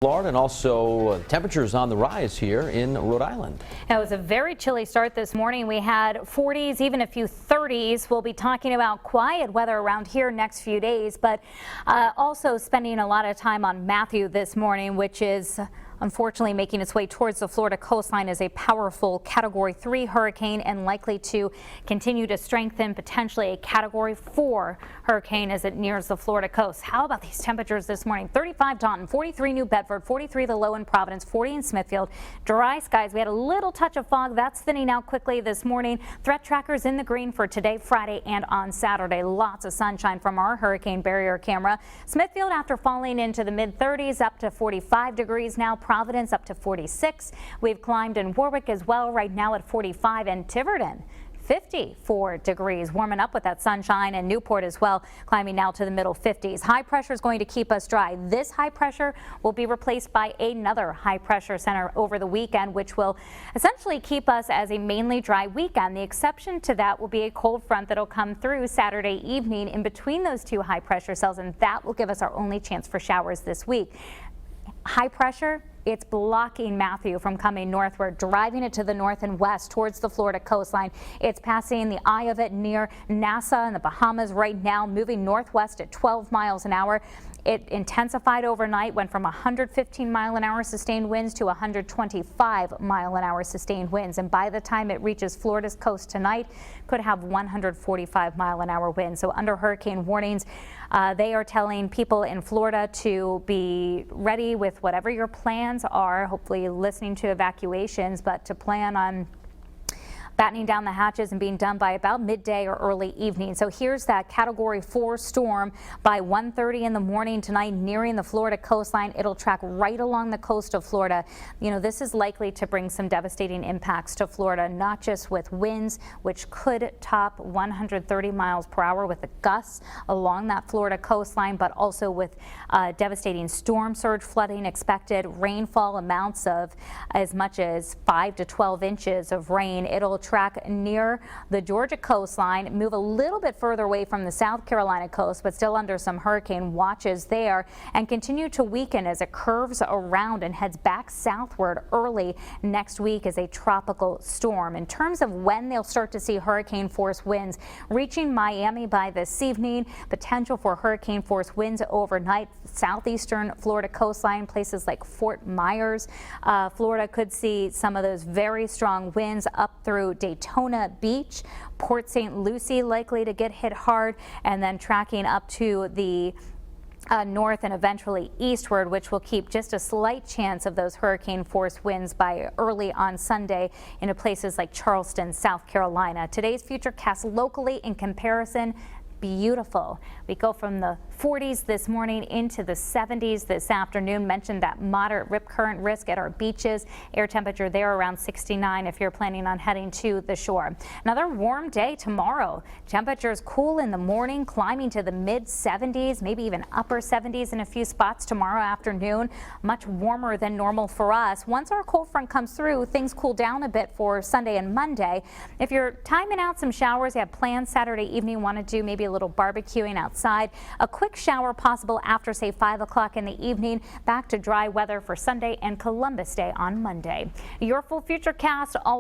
Florida, and also temperatures on the rise here in Rhode Island. It was a very chilly start this morning. We had 40s, even a few 30s. We'll be talking about quiet weather around here next few days, but also spending a lot of time on Matthew this morning, which is unfortunately making its way towards the Florida coastline as a powerful Category 3 hurricane and likely to continue to strengthen, potentially a Category 4 hurricane as it nears the Florida coast. How about these temperatures this morning? 35 Taunton, 43 New Bedford, 43 the low in Providence, 40 in Smithfield. Dry skies. We had a little touch of fog. That's thinning out quickly this morning. Threat trackers in the green for today, Friday, and on Saturday. Lots of sunshine from our hurricane barrier camera. Smithfield, after falling into the mid-30s, up to 45 degrees now. Providence up to 46. We've climbed in Warwick as well right now at 45, and Tiverton 54 degrees, warming up with that sunshine, and Newport as well, climbing now to the middle 50s. High pressure is going to keep us dry. This high pressure will be replaced by another high pressure center over the weekend, which will essentially keep us as a mainly dry weekend. The exception to that will be a cold front that'll come through Saturday evening in between those two high pressure cells, and that will give us our only chance for showers this week. High pressure, it's blocking Matthew from coming northward, driving it to the north and west towards the Florida coastline. It's passing the eye of it near Nassau and the Bahamas right now, moving northwest at 12 miles an hour. It intensified overnight, went from 115 mile an hour sustained winds to 125 mile an hour sustained winds. And by the time it reaches Florida's coast tonight, could have 145 mile an hour winds. So under hurricane warnings, they are telling people in Florida to be ready with whatever your plans are, hopefully listening to evacuations, but to plan on battening down the hatches and being done by about midday or early evening. So here's that Category 4 storm by 1:30 in the morning tonight, nearing the Florida coastline. It'll track right along the coast of Florida. You know, this is likely to bring some devastating impacts to Florida, not just with winds, which could top 130 miles per hour with the gusts along that Florida coastline, but also with devastating storm surge flooding expected, rainfall amounts of as much as 5 to 12 inches of rain. It'll track near the Georgia coastline, move a little bit further away from the South Carolina coast, but still under some hurricane watches there, and continue to weaken as it curves around and heads back southward early next week as a tropical storm. In terms of when they'll start to see hurricane force winds reaching Miami by this evening, potential for hurricane force winds overnight, southeastern Florida coastline, places like Fort Myers, Florida could see some of those very strong winds up through Daytona Beach. Port St. Lucie likely to get hit hard, and then tracking up to the north and eventually eastward, which will keep just a slight chance of those hurricane force winds by early on Sunday into places like Charleston, South Carolina. Today's Futurecast locally in comparison, beautiful. We go from the 40s this morning into the 70s this afternoon. Mentioned that moderate rip current risk at our beaches. Air temperature there around 69 if you're planning on heading to the shore. Another warm day tomorrow. Temperatures cool in the morning, climbing to the mid 70s, maybe even upper 70s in a few spots tomorrow afternoon. Much warmer than normal for us. Once our cold front comes through, things cool down a bit for Sunday and Monday. If you're timing out some showers, you have plans Saturday evening, want to do maybe a little barbecuing outside, a quick shower possible after, say, 5 o'clock in the evening. Back to dry weather for Sunday and Columbus Day on Monday. Your full Futurecast all